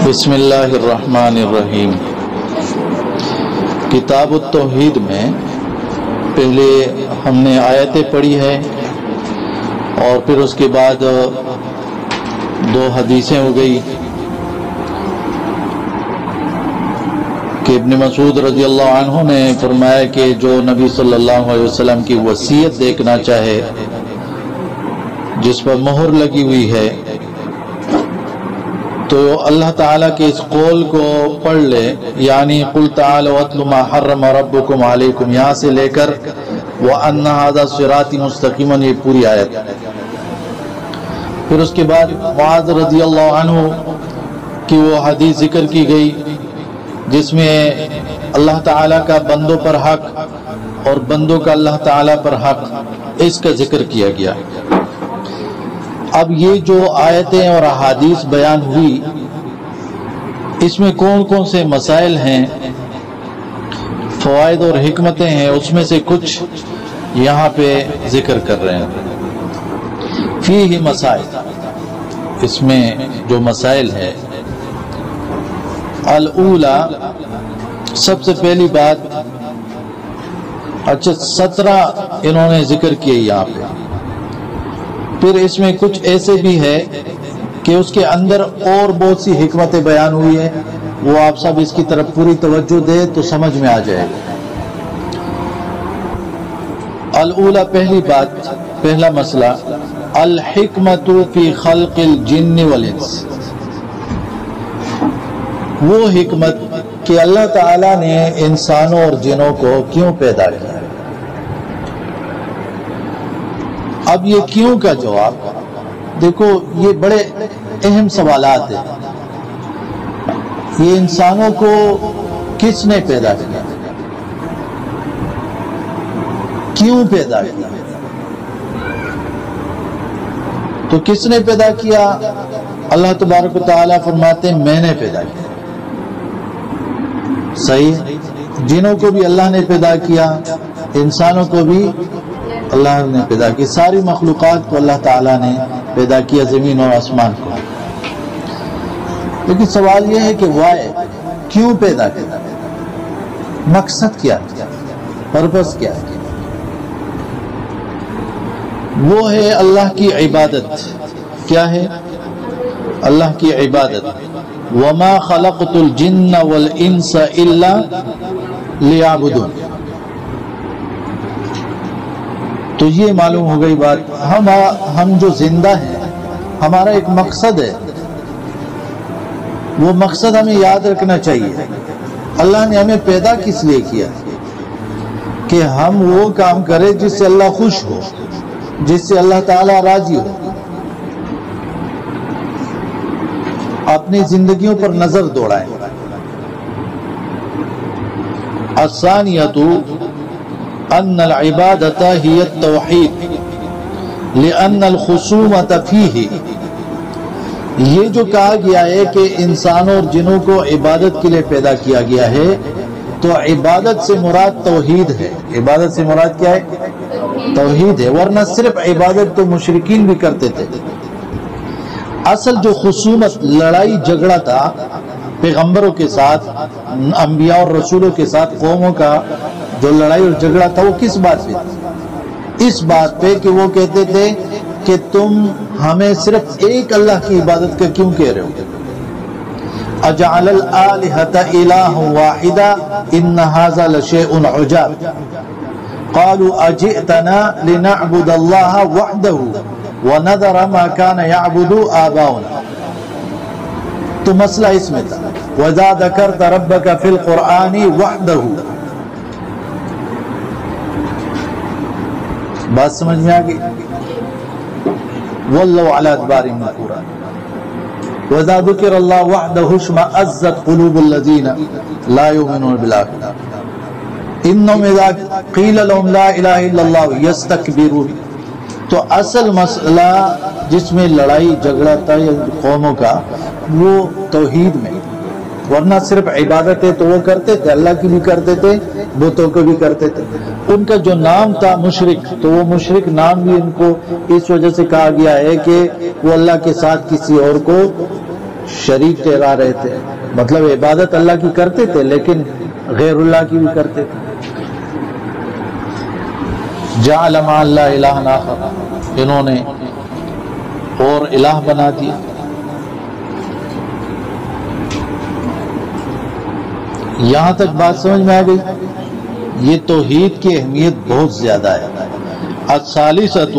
بسم اللہ الرحمن الرحیم۔ کتاب التوحید میں پہلے ہم نے آیتیں پڑھی ہے اور پھر اس کے بعد دو حدیثیں ہو گئی کہ ابن مسعود رضی اللہ عنہ نے فرمایا کہ جو نبی صلی اللہ علیہ وسلم کی وصیت دیکھنا چاہے جس پر مہر لگی ہوئی ہے تو اللہ تعالیٰ کے اس قول کو پڑھ لے، یعنی قل تعالوا اتل ما حرم ربکم علیکم، یہاں سے لے کر وَأَنَّ هَذَا صِرَاطِ مُسْتَقِيمًا، یہ پوری آیت۔ پھر اس کے بعد معاذ رضی اللہ عنہ کی وہ حدیث ذکر کی گئی جس میں اللہ تعالیٰ کا بندوں پر حق اور بندوں کا اللہ تعالیٰ پر حق، اس کا ذکر کیا گیا۔ اب یہ جو آیتیں اور احادیث بیان ہوئی اس میں کون کون سے مسائل ہیں، فوائد اور حکمتیں ہیں، اس میں سے کچھ یہاں پہ ذکر کر رہے ہیں۔ فیہ مسائل، اس میں جو مسائل ہے، الاولا، سب سے پہلی بات، اچھا 17 انہوں نے ذکر کیے یہاں پہ، پھر اس میں کچھ ایسے بھی ہے کہ اس کے اندر اور بہت سی حکمتیں بیان ہوئی ہیں، وہ آپ سب اس کی طرف پوری توجہ دے تو سمجھ میں آ جائے گا۔ الاولا، پہلی بات، پہلا مسئلہ، الحکمت فی خلق الجن والانس، وہ حکمت کہ اللہ تعالیٰ نے انسانوں اور جنوں کو کیوں پیدا کیا۔ اب یہ کیوں کا جواب، دیکھو یہ بڑے اہم سوالات ہیں۔ یہ انسانوں کو کس نے پیدا کیا، کیوں پیدا کیا؟ تو کس نے پیدا کیا؟ اللہ تبارک و تعالیٰ فرماتے ہیں میں نے پیدا کیا۔ صحیح، جنوں کو بھی اللہ نے پیدا کیا، انسانوں کو بھی اللہ نے پیدا کی، ساری مخلوقات کو اللہ تعالیٰ نے پیدا کیا، زمین اور آسمان کو۔ لیکن سوال یہ ہے کہ وائے، کیوں پیدا کیا، مقصد کیا، پرپس کیا ہے؟ وہ ہے اللہ کی عبادت۔ کیا ہے؟ اللہ کی عبادت۔ وَمَا خَلَقْتُ الْجِنَّ وَالْإِنسَ إِلَّا لِيَعْبُدُونِ۔ تو یہ معلوم ہو گئی بات، ہم جو زندہ ہیں ہمارا ایک مقصد ہے، وہ مقصد ہمیں یاد رکھنا چاہیے۔ اللہ نے ہمیں پیدا کس لیے کیا؟ کہ ہم وہ کام کریں جس سے اللہ خوش ہو، جس سے اللہ تعالیٰ راضی ہو۔ اپنی زندگیوں پر نظر دوڑائیں۔ الثانیۃ ان العبادۃ ہی التوحید لأن الخصومۃ فیہ، یہ جو کہا گیا ہے کہ انسانوں اور جنوں کو عبادت کے لیے پیدا کیا گیا ہے، تو عبادت سے مراد توحید ہے۔ عبادت سے مراد کیا ہے؟ توحید ہے، ورنہ صرف عبادت تو مشرکین بھی کرتے تھے۔ اصل جو خصومت، لڑائی جھگڑا تھا پیغمبروں کے ساتھ، انبیاء اور رسولوں کے ساتھ، قوموں کا جو لڑائی اور جھگڑا تھا، وہ کس بات پہ تھا؟ اس بات پہ کہ وہ کہتے تھے کہ تم ہمیں صرف ایک اللہ کی عبادت کا کیوں کہہ رہے ہو؟ اجعل الآلہۃ الہا واحدا ان ھذا لشیء عجاب قالوا اجئتنا لنعبد اللہ وحدہ ونذر ما كان يعبد آباؤنا۔ تو مسئلہ اس میں تھا، وَإِذَا ذَكَرْتَ رَبَّكَ فِي الْقُرْآنِ وَحْدَهُ۔ بات سمجھ میں آ گئی؟ وَاللَّهُ عَلَى أَدْبَارِهِمْ نُفُورًا وَإِذَا ذُكِرَ اللَّهُ وَحْدَهُ اشْمَأَزَّتْ قُلُوبُ الَّذِينَ لَا يُؤْمِنُونَ بِالْآخِرَةِ إِنَّهُمْ إِذَا قِيلَ لَهُمْ لَا إِلَهَ إِلَّا اللَّهُ يَسْتَكْبِرُونَ۔ تو اصل مسئلہ جس میں لڑائی جھگڑا تھا قوموں کا، وہ توحید میں، ورنہ صرف عبادت ہے تو وہ کرتے تھے، اللہ کی بھی کرتے تھے، بتوں کو بھی کرتے تھے۔ ان کا جو نام تھا مشرک، تو وہ مشرک نام بھی ان کو اس وجہ سے کہا گیا ہے کہ وہ اللہ کے ساتھ کسی اور کو شریک ٹھہرا رہے تھے، مطلب عبادت اللہ کی کرتے تھے لیکن غیر اللہ کی بھی کرتے تھے. جعل مع اللہ الہ آخر، انہوں نے اور الہ بنا دیا. یہاں تک بات سمجھ میں آ گئی. یہ توحید کی اہمیت بہت زیادہ ہے. الثالثۃ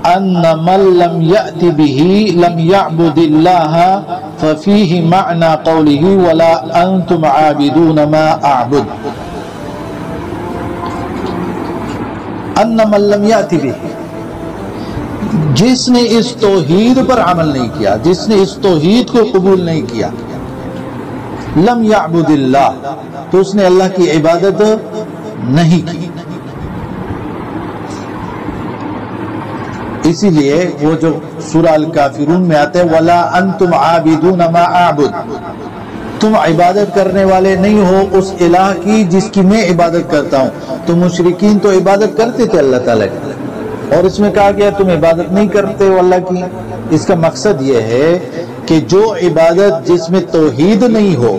ان من لم یأت به لم یعبد اللہ ففیہ معنی قوله ولا انتم عابدون ما اعبد. ان من لم یأت به، جس نے اس توحید پر عمل نہیں کیا، جس نے اس توحید کو قبول نہیں کیا، لم یعبد اللہ، تو اس نے اللہ کی عبادت نہیں کی. اسی لیے وہ جو سورہ الکافرون میں آتے ہیں وَلَا أَنْتُمْ عَابِدُونَ مَا أَعْبُدُ، تم عبادت کرنے والے نہیں ہو اس الہ کی جس کی میں عبادت کرتا ہوں. تو مشرکین تو عبادت کرتے تھے اللہ تعالیٰ کی، اور اس میں کہا گیا تم عبادت نہیں کرتے ہو اللہ کی. اس کا مقصد یہ ہے کہ جو عبادت جس میں توحید نہیں ہو،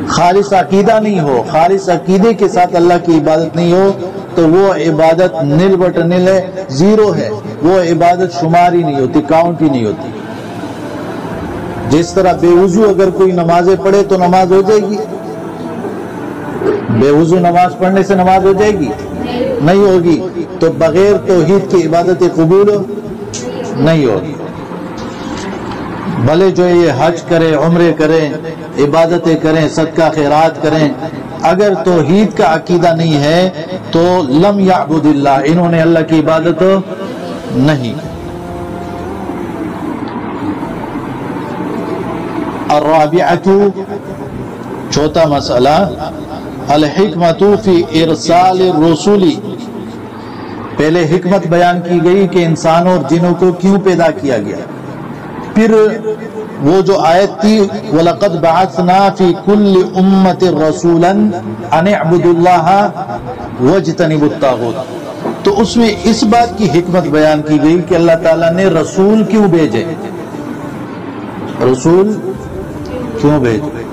خالص عقیدہ نہیں ہو، خالص عقیدے کے ساتھ اللہ کی عبادت نہیں ہو، تو وہ عبادت نل بٹ نل ہے، زیرو ہے. وہ عبادت شمار ہی نہیں ہوتی، کاؤنٹ ہی نہیں ہوتی. جس طرح بے وضو اگر کوئی نمازیں پڑھے تو نماز ہو جائے گی؟ بے وضو نماز پڑھنے سے نماز ہو جائے گی؟ نہیں ہوگی. تو بغیر توحید کی عبادت قبول نہیں ہوگی. بھلے جو یہ حج کرے، عمرے کریں، عبادتیں کریں، صدقہ خیرات کریں، اگر توحید کا عقیدہ نہیں ہے تو لم یعبد اللہ، انہوں نے اللہ کی عبادت نہیں. الرابعۃ، چوتھا مسئلہ، الحکمۃ فی ارسال الرسول. پہلے حکمت بیان کی گئی کہ انسانوں اور جنوں کو کیوں پیدا کیا گیا. پھر وہ جو آیت تھی وَلَقَدْ بَعَثْنَا فِي كُلِّ أُمَّةٍ رَسُولًا أَنِ اعْبُدُوا اللَّهَ وَاجْتَنِبُوا الطَّاغُوتَ، تو اس میں اس بات کی حکمت بیان کی گئی کہ اللہ تعالیٰ نے رسول کیوں بھیجے. رسول کیوں بھیجے؟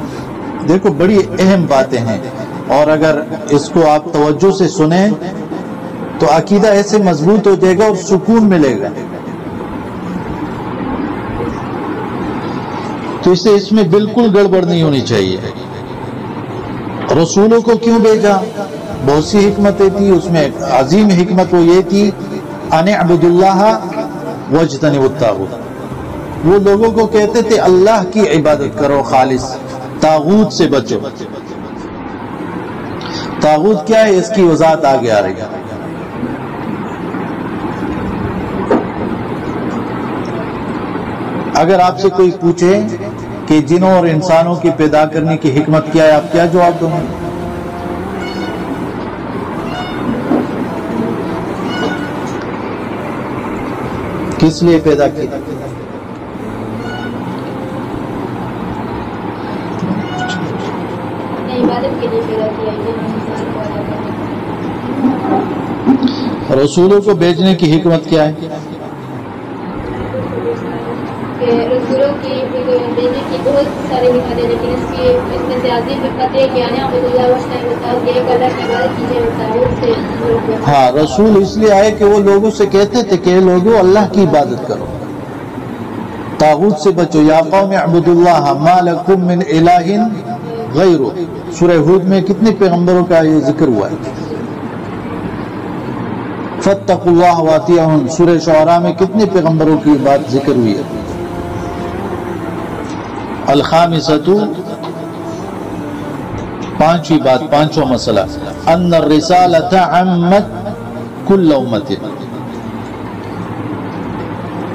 دیکھو بڑی اہم باتیں ہیں، اور اگر اس کو آپ توجہ سے سنیں تو عقیدہ ایسے مضبوط ہو جائے گا اور سکون ملے گا. تو اس میں بالکل گڑبڑ نہیں ہونی چاہیے. رسولوں کو کیوں بھیجا؟ بہت سی حکمتیں تھی، اس میں عظیم حکمت وہ یہ تھی ان اعبدوا اللہ واجتنبوا الطاغوت. وہ لوگوں کو کہتے تھے اللہ کی عبادت کرو خالص، طاغوت سے بچو. طاغوت کیا ہے اس کی وضاحت آگے آ رہی ہے. اگر آپ سے کوئی پوچھے کہ جنوں اور انسانوں کی پیدا کرنے کی حکمت کیا ہے، آپ کیا جواب دیں گے؟ کس لیے پیدا کیا؟ عبادت کے لیے پیدا کیا. رسولوں کو بھیجنے کی حکمت کیا ہے؟ رسولوں کی بھیجنے کی بہت ساری حکمتیں، لیکن اس میں سے عظیم حکمت ہے کہ انہیں عبد اللہ وشن ہوتا ہے کہ اللہ کی عبادت کیجیے ہوتا ہے. ہاں، رسول اس لیے آئے کہ وہ لوگوں سے کہتے تھے کہ لوگوں اللہ کی عبادت کرو، طاغوت سے بچو. یا قوم اعبدوا اللہ ما لکم من الہ غیرہ. سورہ ہود میں کتنے پیغمبروں کا یہ ذکر ہوا ہے. فاتقوا اللہ واطیعون. سورہ شعراء میں کتنے پیغمبروں کی بات ذکر ہوئی ہے. الخامسۃ، پانچویں بات، پانچواں مسئلہ، ان الرسالۃ عمت کل امت.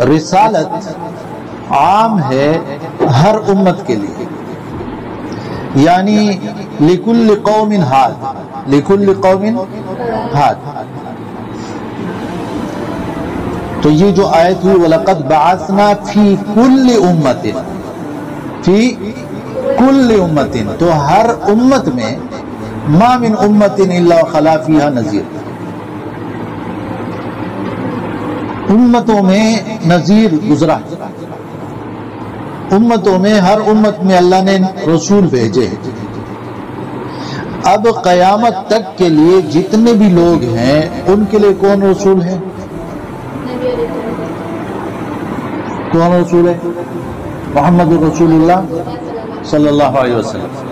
رسالت عام ہے ہر امت کے لیے، یعنی لکل قوم ہاد، لکل قوم ہاد. تو یہ جو آیت ہوئی وَلَقَدْ بَعَثْنَا فِي كُلِّ أُمَّةٍ، فی کل امت، تو ہر امت میں ما من امت الا خلا فیہا نذیر، امتوں میں نذیر گزرا، امتوں میں ہر امت میں اللہ نے رسول بھیجے ہیں. اب قیامت تک کے لیے جتنے بھی لوگ ہیں ان کے لیے کون رسول ہے؟ نبی علیہ السلام. کون رسول ہے؟ محمد رسول اللہ صلی اللہ علیہ وسلم.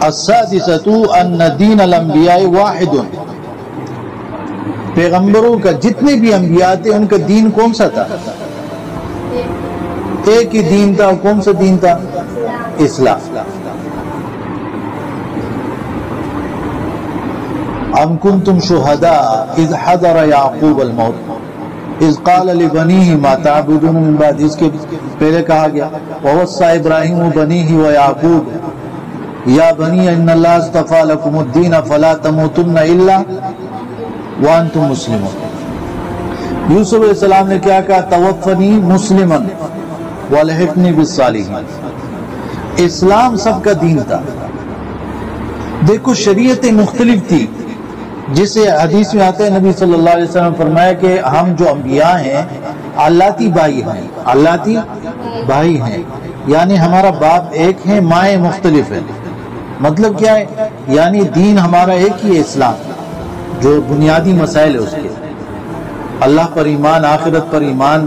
السادسة ان دین الانبیاء واحد. پیغمبروں کا جتنے بھی انبیاء تھے ان کا دین کون سا تھا؟ ایک ہی دین تھا. کون سا دین تھا؟ اسلام. ام کنتم شہداء اذ حضر یعقوب الموت اذ قال لبنیہ ما تعبدون من بعد. اس کے پہلے کہا گیا ووصى ابراہیم بنیہ ویعقوب یا بنی ان اللہ اصطفى لکم الدین فلا تموتن الا وانتم مسلمون. یوسف علیہ السلام نے کیا کہا؟ توفنی مسلما والحقنی بالصالحین. اسلام سب کا دین تھا. دیکھو شریعتیں مختلف تھی. جسے حدیث میں آتا ہے نبی صلی اللہ علیہ وسلم فرمایا کہ ہم جو انبیاء ہیں اللہ بھائی ہیں. اللہ بھائی ہیں یعنی ہمارا باپ ایک ہے، مائیں مختلف ہیں. مطلب کیا ہے؟ یعنی دین ہمارا ایک ہی ہے اسلام. جو بنیادی مسائل ہے اس کے اللہ پر ایمان، آخرت پر ایمان،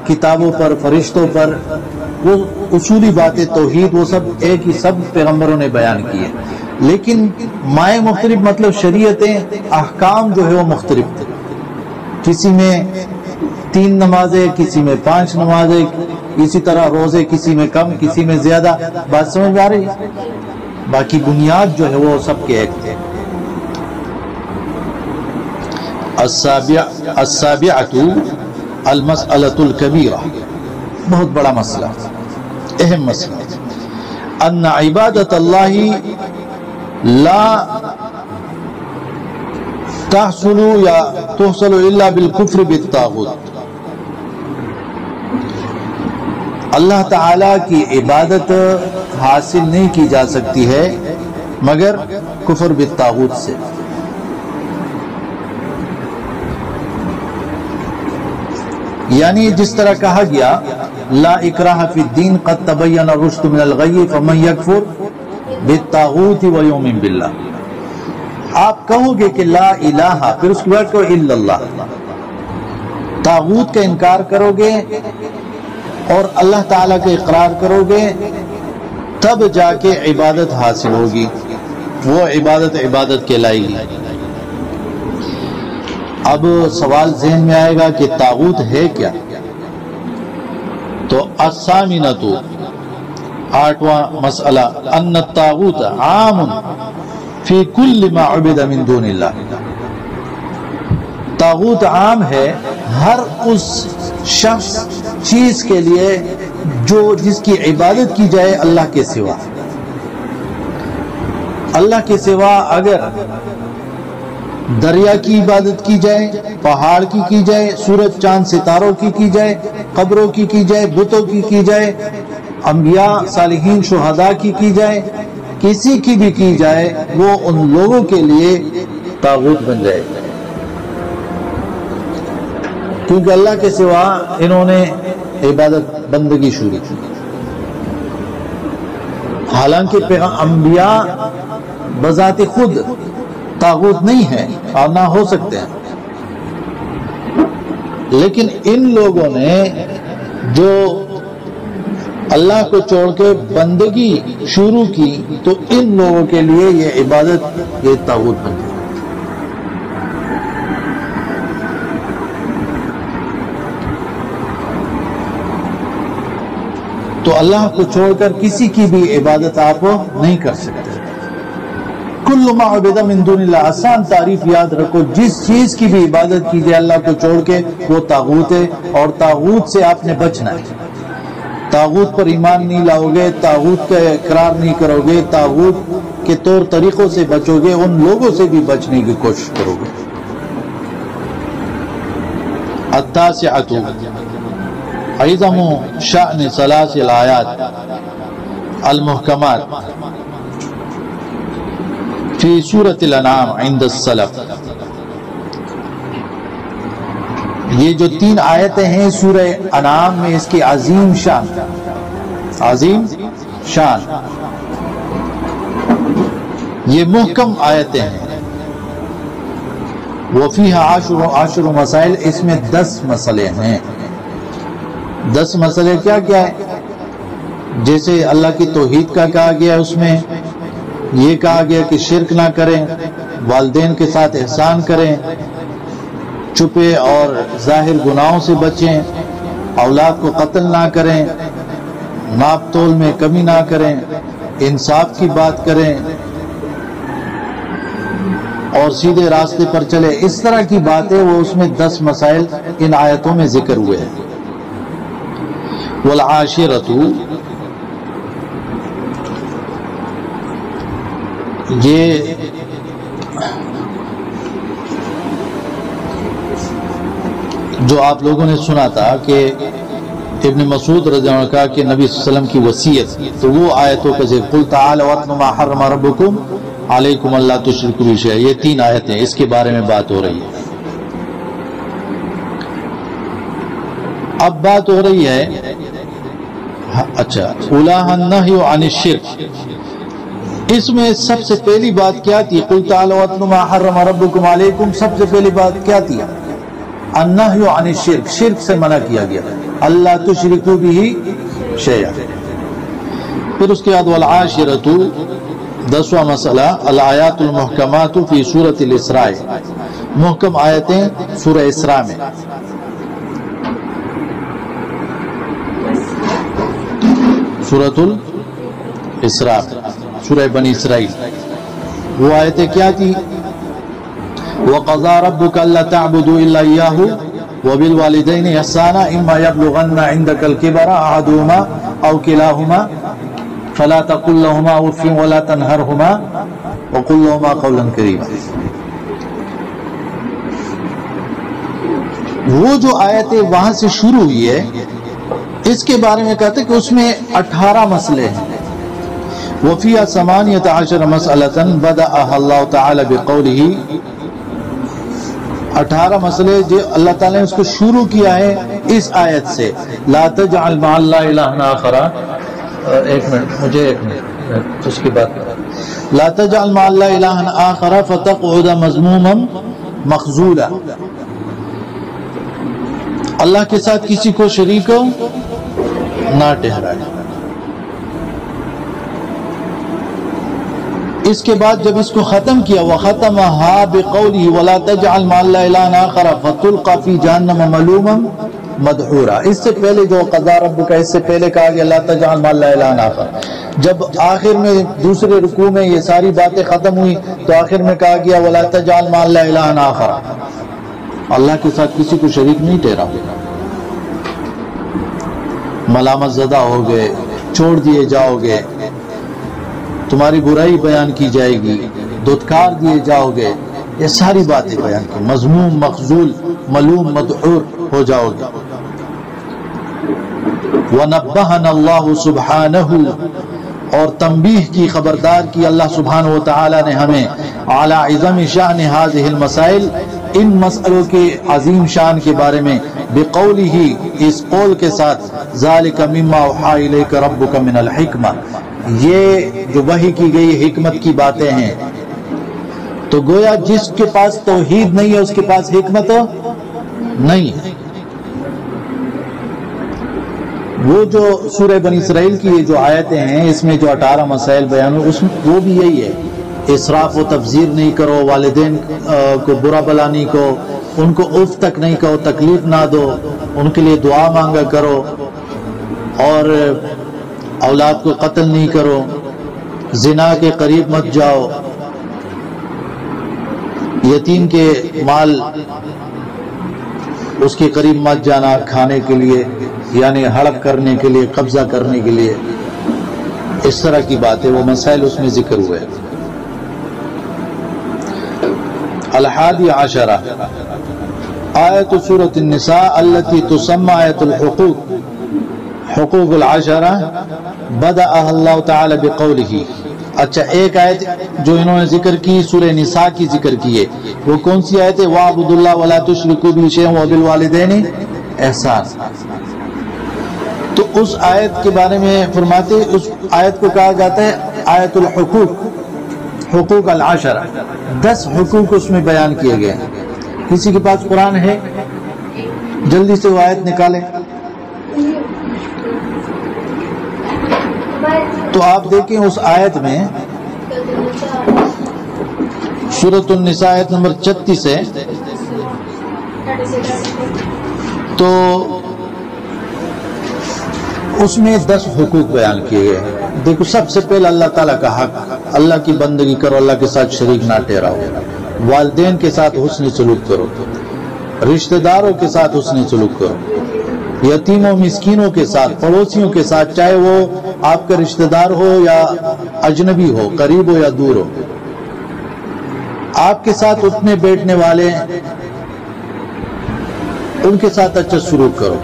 کتابوں پر، فرشتوں پر، وہ اصولی باتیں توحید، وہ سب ایک ہی سب پیغمبروں نے بیان کیے. لیکن مائیں مختلف مطلب شریعتیں، احکام جو ہے وہ مختلف تھے. کسی میں 3 نمازیں، کسی میں 5 نمازیں، اسی طرح روزے کسی میں کم کسی میں زیادہ. بات سمجھ آ رہی ہے؟ باقی بنیاد جو ہے وہ سب کے ایک تھے. السابعۃ المسألۃ الکبیرہ. بہت بڑا مسئلہ، اہم مسئلہ. ان عبادت اللہ لا تحصل یا تحصل الا بالکفر بالطاغوت. اللہ تعالی کی عبادت حاصل نہیں کی جا سکتی ہے مگر کفر بالطاغوت سے. یعنی جس طرح کہا گیا لا اکراہ فی الدین قد تبین الرشد من الغی فمن یکفر بالطاغوت ویؤمن باللہ. آپ کہو گے کہ لا الہ، پھر اس کے بعد کہو الا اللہ. طاغوت کا انکار کرو گے اور اللہ تعالیٰ کا اقرار کرو گے تب جا کے عبادت حاصل ہوگی. وہ عبادت کہلائے گی. اب سوال ذہن میں آئے گا کہ طاغوت ہے کیا؟ تو الثامنۃ، 8واں مسئلہ، ان الطاغوت عام فی کل ما عبد من دون اللہ. طاغوت عام ہے ہر اس شخص چیز کے لیے جس کی عبادت کی جائے اللہ کے سوا. اللہ کے سوا اگر دریا کی عبادت کی جائے، پہاڑ کی جائے، سورج چاند ستاروں کی جائے، قبروں کی جائے، بتوں کی جائے، انبیاء صالحین شہداء کی جائے، کسی کی بھی کی جائے، وہ ان لوگوں کے لیے طاغوت بن جائے. کیونکہ اللہ کے سوا انہوں نے عبادت بندگی شروع کی. حالانکہ انبیاء بذات خود طاغوت نہیں ہے اور نہ ہو سکتے ہیں، لیکن ان لوگوں نے جو اللہ کو چھوڑ کے بندگی شروع کی تو ان لوگوں کے لیے یہ عبادت، یہ طاغوت بن گئی. تو اللہ کو چھوڑ کر کسی کی بھی عبادت آپ نہیں کر سکتے. کل ما عبد من دون اللہ، آسان تعریف یاد رکھو، جس چیز کی بھی عبادت کی جائے اللہ کو چھوڑ کے وہ طاغوت ہے، اور طاغوت سے آپ نے بچنا ہے. طاغوت پر ایمان نہیں لاؤ گے، طاغوت کا اقرار نہیں کرو گے، طاغوت کے طور طریقوں سے بچو گے، ان لوگوں سے بھی بچنے کی کوشش کرو گے. التاسعۃ عظم شأن ثلاث الآیات المحکمات فی سورۃ الانعام عند السلف. یہ جو 3 آیتیں ہیں سورہ انعام میں، اس کی عظیم شان یہ محکم آیتیں ہیں۔ وَفِيهَا عَشْرُ مسائل، اس میں 10 مسئلے ہیں۔ 10 مسئلے کیا کیا ہے؟ جیسے اللہ کی توحید کا کہا گیا، اس میں یہ کہا گیا کہ شرک نہ کریں، والدین کے ساتھ احسان کریں، چھپے اور ظاہر گناہوں سے بچیں، اولاد کو قتل نہ کریں، ناپ تول میں کمی نہ کریں، انصاف کی بات کریں اور سیدھے راستے پر چلے۔ اس طرح کی باتیں وہ اس میں 10 مسائل ان آیتوں میں ذکر ہوئے ہیں۔ والعاشرۃ، یہ جو آپ لوگوں نے سنا تھا کہ ابن مسعود رضی اللہ عنہ کہا کہ نبی صلی اللہ علیہ وسلم کی وصیت، تو وہ آیتوں کا ذکر، قل تعالوا واتلوا ما حرم ربکم علیکم اللہ تشرکوا بہ شیئا، یہ 3 آیتیں اس کے بارے میں بات ہو رہی ہے۔ اب بات ہو رہی ہے اچھا اولاها النہی عن الشرک، اس میں سب سے پہلی بات کیا تھی؟ قل تعالوا واتلوا ما حرم ربکم علیکم، سب سے پہلی بات کیا تھی؟ النہی عن الشرک، شرک سے منع کیا گیا، اللہ تشرکوا بہ شیئا۔ پھر اس کے بعد والعاشرۃ، 10واں مسئلہ، الآیات المحکمات فی سورۃ الاسراء، محکم آیتیں سورہ اسراء میں۔ سورۃ الاسراء، سورہ بنی اسرائیل، وہ آیتیں کیا تھی؟ وَقَضَىٰ رَبُّكَ أَلَّا تَعْبُدُوا إِلَّا إِيَّاهُ وَبِالْوَالِدَيْنِ إِحْسَانًا إِمَّا يَبْلُغَنَّ عِندَكَ الْكِبَرَ أَحَدُهُمَا أَوْ كِلَاهُمَا فَلَا تَقُل لَّهُمَا أُفٍّ وَلَا تَنْهَرْهُمَا وَقُل لَّهُمَا قَوْلًا كَرِيمًا۔ وہ جو آیتیں وہاں سے شروع ہوئی ہے، اس کے بارے میں کہتے ہیں کہ اس میں 18 مسئلے ہیں۔ وَفِيهَا 18 مَسْأَلَةً بَدَأَهَا اللَّهُ تَعَالَى بِقَوْلِهِ، 18 مسئلے جو اللہ تعالیٰ نے اس کو شروع کیا ہے اس آیت سے، لا تجعل مع اللہ الہا آخر، ایک منٹ مجھے اس کی بات، لا تجعل مع اللہ الہا آخر فتقعد مذموما مخذولا، اللہ کے ساتھ کسی کو شریک نہ ٹھہرائے۔ اس کے بعد جب اس کو ختم کیا، وَخَتَمَهَا بِقَوْلِهِ وَلَا تَجْعَلْ مَعَ اللَّهِ إِلَٰهًا آخَرَ فَتُلْقَىٰ فِي جَهَنَّمَ مَلُومًا مَدْحُورًا۔ اس سے پہلے جو قضا رب کا، اس سے پہلے کہا گیا لا تجعل مع اللہ الہا آخر، جب آخر میں دوسرے رکوع میں یہ ساری باتیں ختم ہوئی تو آخر میں کہا گیا وَلَا تَجْعَلْ مَعَ اللَّهِ إِلَٰهًا آخَرَ، اللہ کے ساتھ کسی کو شریک نہیں ٹھہرا۔ ملامت زدہ ہو گئے، چھوڑ دیے جاؤ گے، تمہاری برائی بیان کی جائے گی، دھتکار دیے جاؤ گے، یہ ساری باتیں بیان کی، مذموم مخذول ملوم مدحور ہو جاؤ گے۔ وَنَبَّهَنَا اللَّهُ سُبْحَانَهُ، اور تنبیہ کی، خبردار کی اللہ سبحانہ وتعالی نے ہمیں، عَلَى عِظَمِ شَأْنِ هَذِهِ الْمَسَائِلِ، ان مسئلوں کے عظیم شان کے بارے میں، بِقَوْلِهِ، اس قول کے ساتھ، ذَلِكَ مِمَّا أَوْحَىٰ إِلَيْكَ رَبُّكَ مِنَ الْحِكْمَةِ، یہ جو وحی کی گئی حکمت کی باتیں ہیں۔ تو گویا جس کے پاس توحید نہیں ہے اس کے پاس حکمت نہیں ہے۔ وہ جو سورہ بنی اسرائیل کی یہ جو آیتیں ہیں، اس میں جو 18 مسائل بیان ہوئے، اس میں وہ بھی یہی ہے، اسراف و تبذیر نہیں کرو، والدین کو برا بلا نہیں کہو، ان کو اف تک نہیں کہو، تکلیف نہ دو، ان کے لیے دعا مانگا کرو، اور اولاد کو قتل نہیں کرو، زنا کے قریب مت جاؤ، یتیم کے مال اس کے قریب مت جانا کھانے کے لیے، یعنی ہڑپ کرنے کے لیے، قبضہ کرنے کے لیے، اس طرح کی باتیں، وہ مسائل اس میں ذکر ہوئے۔ 11 آیت سورۃ النساء التي تسمى آیت الحقوق، حقوق العشرہ، بدأها اللہ تعالی بقوله، اچھا ایک آیت جو انہوں نے ذکر کی سورہ نساء کی ذکر کی ہے، وہ کون سی آیت ہے؟ وَاعْبُدُوا اللَّهَ وَلَا تُشْرِكُوا بِهِ شَيْئًا وَبِالْوَالِدَيْنِ احسان۔ تو اس آیت کے بارے میں فرماتے اس آیت کو کہا جاتا ہے آیت الحقوق، حقوق العشرہ، 10 حقوق اس میں بیان کیے گئے ہیں۔ کسی کے پاس قرآن ہے جلدی سے وہ آیت نکالیں۔ تو آپ دیکھیں اس آیت میں سورۃ النساء آیت نمبر 36 ہے، تو اس میں 10 حقوق بیان کیے گئے ہیں۔ دیکھو سب سے پہلے اللہ تعالیٰ کا حق، اللہ کی بندگی کرو، اللہ کے ساتھ شریک نہ ٹھہراؤ، والدین کے ساتھ حسن سلوک کرو، رشتہ داروں کے ساتھ حسن سلوک کرو، یتیموں مسکینوں کے ساتھ، پڑوسیوں کے ساتھ، چاہے وہ آپ کا رشتہ دار ہو یا اجنبی ہو، قریب ہو یا دور ہو، آپ کے ساتھ اٹھنے بیٹھنے والے ان کے ساتھ اچھا سلوک کرو،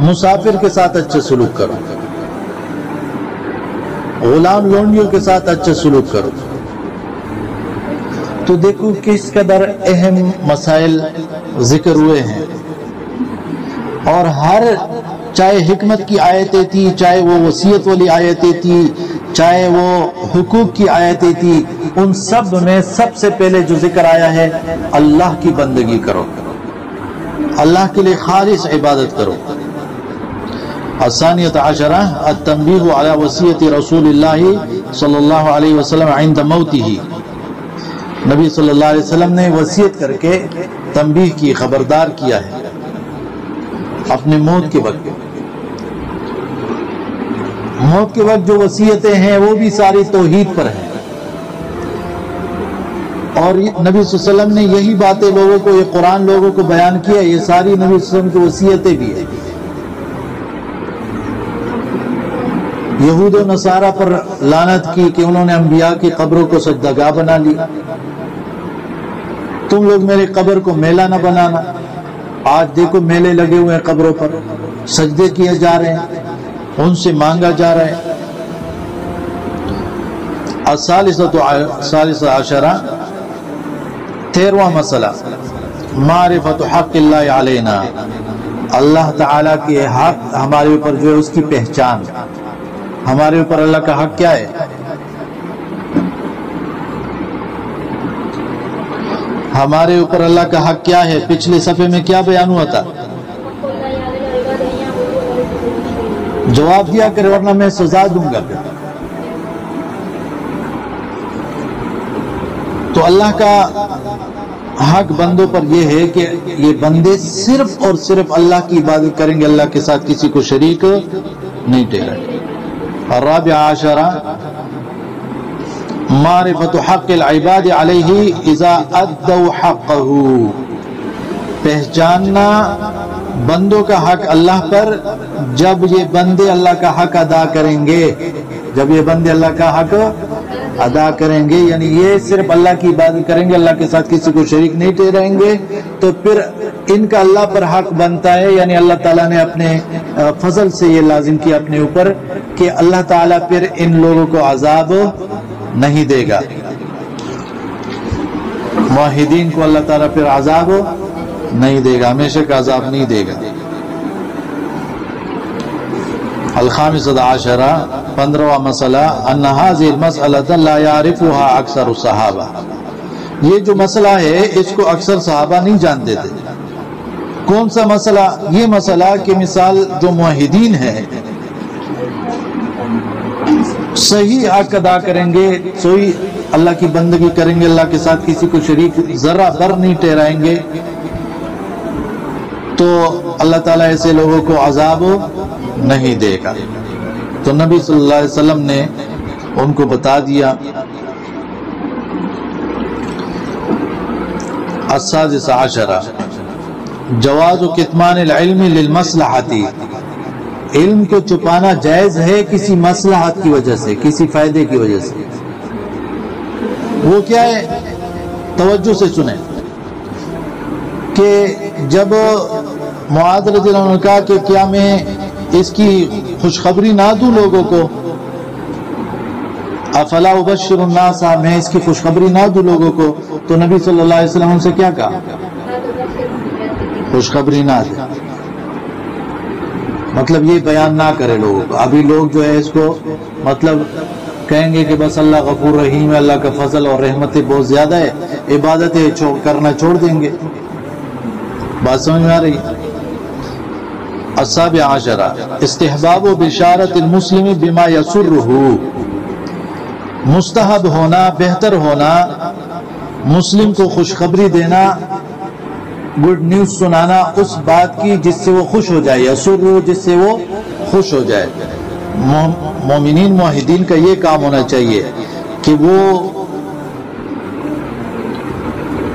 مسافر کے ساتھ اچھا سلوک کرو، غلام لونڈیوں کے ساتھ اچھا سلوک کرو۔ تو دیکھو کس قدر اہم مسائل ذکر ہوئے ہیں، اور ہر چاہے حکمت کی آیتیں تھی، چاہے وہ وصیت والی آیتیں تھی، چاہے وہ حقوق کی آیتیں تھی، ان سب میں سب سے پہلے جو ذکر آیا ہے اللہ کی بندگی کرو، اللہ کے لیے خالص عبادت کرو۔ الثانیۃ عشرہ التنبیہ علی وصیت رسول اللہ صلی اللہ علیہ وسلم عند موتہ، نبی صلی اللہ علیہ وسلم نے وصیت کر کے تنبیہ کی، خبردار کیا ہے اپنے موت کے وقت۔ موت کے وقت جو وصیتیں ہیں وہ بھی ساری توحید پر ہیں، اور نبی صلی اللہ علیہ وسلم نے یہی باتیں لوگوں کو، یہ قرآن لوگوں کو بیان کیا، یہ ساری نبی صلی اللہ علیہ وسلم کی وصیتیں بھی ہیں۔ یہود و نصارہ پر لعنت کی کہ انہوں نے انبیاء کی قبروں کو سجدہ بنا لی، تم لوگ میرے قبر کو میلہ نہ بنانا۔ آج دیکھو میلے لگے ہوئے ہیں قبروں پر، سجدے کیے جا رہے ہیں، ان سے مانگا جا رہا ہے۔ الثالثۃ عشرہ 13واں مسئلہ معرفت حق اللہ علینا، اللہ تعالیٰ کے حق ہمارے اوپر جو ہے اس کی پہچان، ہمارے اوپر اللہ کا حق کیا ہے؟ ہمارے اوپر اللہ کا حق کیا ہے؟ پچھلے صفحے میں کیا بیان ہوا تھا؟ جواب دیا کرے ورنہ میں سزا دوں گا۔ تو اللہ کا حق بندوں پر یہ ہے کہ یہ بندے صرف اور صرف اللہ کی عبادت کریں گے، اللہ کے ساتھ کسی کو شریک نہیں ٹھہرائیں گے۔ الرابع عشرہ معرفت حق العباد علیہ اذا ادوا حقہ، پہچاننا بندوں کا حق اللہ پر جب یہ بندے اللہ کا حق ادا کریں گے، جب یہ بندے اللہ کا حق ادا کریں گے، یعنی یہ صرف اللہ کی عبادت کریں گے، اللہ کے ساتھ کسی کو شریک نہیں ٹھہرائیں گے، تو پھر ان کا اللہ پر حق بنتا ہے، یعنی اللہ تعالیٰ نے اپنے فضل سے یہ لازم کیا اپنے اوپر کہ اللہ تعالیٰ پھر ان لوگوں کو عذاب نہیں دے گا، موحدین کو اللہ تعالیٰ پھر عذاب نہیں دے گا، ہمیشہ کا عذاب نہیں دے گا۔ الخامسۃ عشرہ 15واں مسئلہ ان هذه المسألة لا يعرفها اکثر الصحابہ، یہ جو مسئلہ ہے اس کو اکثر صحابہ نہیں جانتے تھے۔ کون سا مسئلہ؟ یہ مسئلہ کہ مثال جو موحدین ہیں صحیح حق ادا کریں گے، صحیح اللہ کی بندگی کریں گے، اللہ کے ساتھ کسی کو شریک ذرہ بر نہیں ٹھہرائیں گے، تو اللہ تعالیٰ ایسے لوگوں کو عذاب نہیں دے گا۔ تو نبی صلی اللہ علیہ وسلم نے ان کو بتا دیا۔ السادس عشرہ جواز کتمان العلم للمصلحۃ، علم کو چھپانا جائز ہے کسی مصلحت کی وجہ سے، کسی فائدے کی وجہ سے۔ وہ کیا ہے؟ توجہ سے سنیں کہ جب معاذ رضی اللہ عنہ نے کہا کہ کیا میں اس کی خوشخبری نہ دوں لوگوں کو، افلا ابشر الناس، میں اس کی خوشخبری نہ دوں لوگوں کو؟ تو نبی صلی اللہ علیہ وسلم سے کیا کہا؟ خوشخبری نہ دے، مطلب یہ بیان نہ کرے لوگوں کو۔ ابھی لوگ جو ہے اس کو مطلب کہیں گے کہ بس اللہ غفور رحیم ہے، اللہ کا فضل اور رحمت بہت زیادہ ہے، عبادتیں کرنا چھوڑ دیں گے۔ بات سمجھ میں آ رہی؟ السابع عشر استحباب و بشارت المسلم بما یسرہ، مستحب ہونا، بہتر ہونا، مسلم کو خوشخبری دینا، گڈ نیوز سنانا اس بات کی جس سے وہ خوش ہو جائے، یسرہ جس سے وہ خوش ہو جائے۔ مومنین موحدین کا یہ کام ہونا چاہیے کہ وہ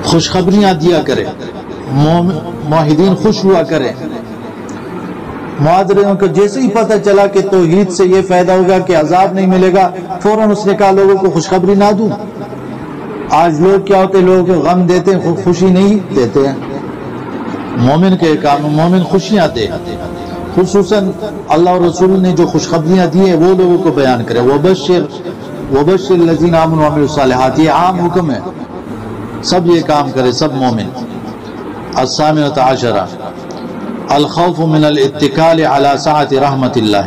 خوشخبریاں دیا کرے، موحدین خوش ہوا کرے۔ معاذروں کو جیسے ہی پتہ چلا کہ توحید سے یہ فائدہ ہوگا کہ عذاب نہیں ملے گا، فوراً اس نے کہا لوگوں کو خوشخبری نہ دوں۔ آج لوگ کیا ہوتے ہیں، لوگوں کو غم دیتے ہیں، خوشی نہیں دیتے ہیں۔ مومن کے کام، مومن خوشیاں دے، خصوصاً اللہ اور رسول نے جو خوشخبریاں دی ہیں وہ لوگوں کو بیان کرے۔ وبشر الذین آمنوا وعملوا الصالحات، یہ عام حکم ہے، سب یہ کام کرے، سب مومن۔ الثامنۃ عشرہ الخوف من الاتکال علی سعۃ رحمت اللہ،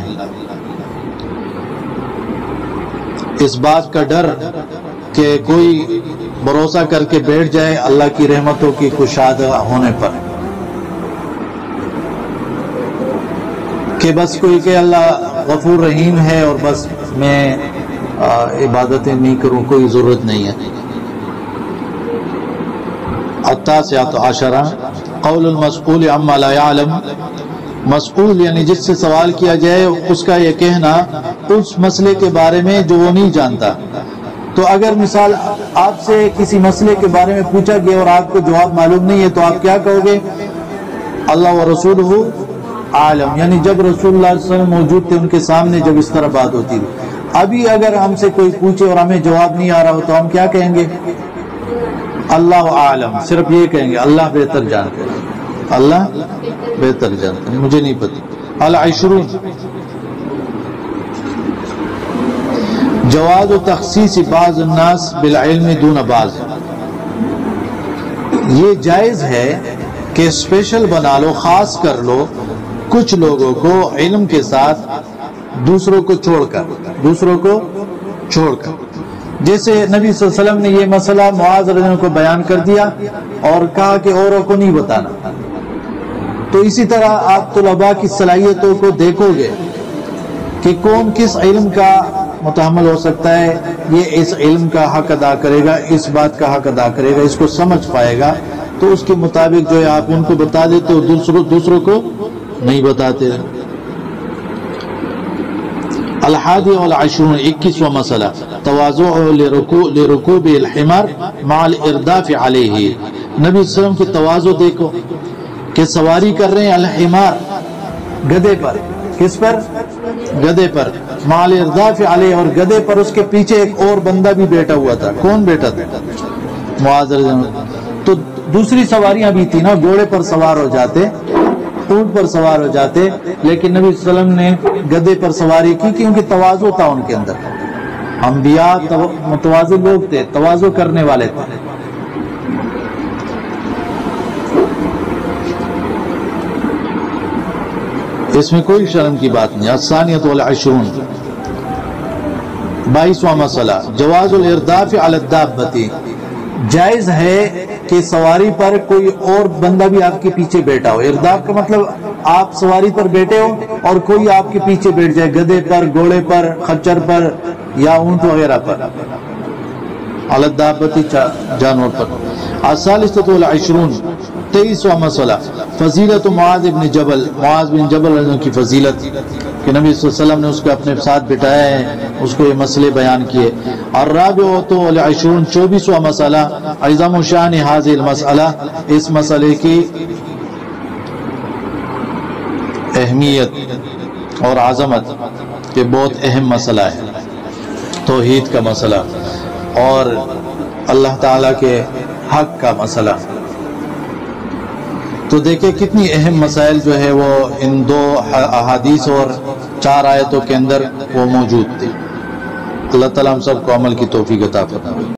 اس بات کا ڈر کہ کوئی بھروسہ کر کے بیٹھ جائے اللہ کی رحمتوں کی کشادہ ہونے پر، کہ بس کوئی کہ اللہ غفور رحیم ہے اور بس میں عبادتیں نہیں کروں، کوئی ضرورت نہیں ہے۔ التاسعۃ عشرہ قول المسئول عما لا يعلم، مسئول یعنی جس سے سوال کیا جائے اس کا یہ کہنا اس مسئلے کے بارے میں جو وہ نہیں جانتا۔ تو اگر مثال آپ سے کسی مسئلے کے بارے میں پوچھا گیا اور آپ کو جواب معلوم نہیں ہے تو آپ کیا کہو گے؟ اللہ و رسولہ عالم، یعنی جب رسول اللہ صلی اللہ علیہ وسلم موجود تھے ان کے سامنے جب اس طرح بات ہوتی تھی۔ ابھی اگر ہم سے کوئی پوچھے اور ہمیں جواب نہیں آ رہا ہو تو ہم کیا کہیں گے؟ اللہ عالم، صرف یہ کہیں گے اللہ بہتر جانتے ہیں، اللہ بہتر جانتے ہیں، مجھے نہیں پتہ۔ العشرون جواز و تخصیص بعض الناس بالعلم دون بعض، یہ جائز ہے کہ اسپیشل بنا لو، خاص کر لو کچھ لوگوں کو علم کے ساتھ دوسروں کو چھوڑ کر، جیسے نبی صلی اللہ علیہ وسلم نے یہ مسئلہ معاذ رضی اللہ عنہ کو بیان کر دیا اور کہا کہ اوروں کو نہیں بتانا۔ تو اسی طرح آپ طلباء کی صلاحیتوں کو دیکھو گے کہ کون کس علم کا متحمل ہو سکتا ہے، یہ اس علم کا حق ادا کرے گا، اس بات کا حق ادا کرے گا، اس کو سمجھ پائے گا، تو اس کے مطابق جو ہے آپ ان کو بتا دیتے ہو، دوسروں کو نہیں بتاتے۔ الحادی والعشرون 21واں مسئلہ تواضع لرکوب الحمار مع الارداف علیہ، نبی صلی اللہ علیہ وسلم کی تواضع دیکھو کہ سواری کر رہے ہیں الحمار، گدھے پر، کس پر؟ گدھے پر، مع الارداف علیہ، اور گدھے پر اس کے پیچھے ایک اور بندہ بھی بیٹھا ہوا تھا۔ کون بیٹھا تھا؟ معاذ رضی اللہ عنہ۔ تو دوسری سواریاں بھی تھی نا، گھوڑے پر سوار ہو جاتے، اونٹ پر سوار ہو جاتے، لیکن نبی صلی اللہ علیہ وسلم نے گدھے پر سواری کی کیونکہ تواضع تھا ان کے اندر۔ انبیاء متواضع لوگ تھے، تواضع کرنے والے تھے۔ اس میں کوئی شرم کی بات نہیں۔ الثانیۃ والعشرون 22واں مسئلہ جواز الارداف علی الدابۃ، جائز ہے کہ سواری پر کوئی اور بندہ بھی آپ کے پیچھے بیٹھا ہو۔ ارداف کا مطلب آپ سواری پر بیٹھے ہو اور کوئی آپ کے پیچھے بیٹھ جائے، گدھے پر، گھوڑے پر، خچر پر یا اونٹ وغیرہ پر، علی الدابۃ جانور پر۔ الثالثۃ والعشرون 23واں مسئلہ فضیلت معاذ بن جبل، معاذ بن جبل رضی اللہ عنہ کی فضیلت کہ نبی صلی اللہ علیہ وسلم نے اس کو اپنے ساتھ بٹھایا ہے، اس کو یہ مسئلے بیان کیے۔ الرابعۃ والعشرون 24واں مسئلہ عظم شان هذه المسئلہ، اس مسئلے کی اہمیت اور عظمت کہ بہت اہم مسئلہ ہے، توحید کا مسئلہ اور اللہ تعالیٰ کے حق کا مسئلہ۔ تو دیکھیں کتنی اہم مسائل جو ہے وہ ان 2 احادیث اور 4 آیتوں کے اندر وہ موجود تھی۔ اللہ تعالیٰ ہم سب کو عمل کی توفیق عطا فرمائے۔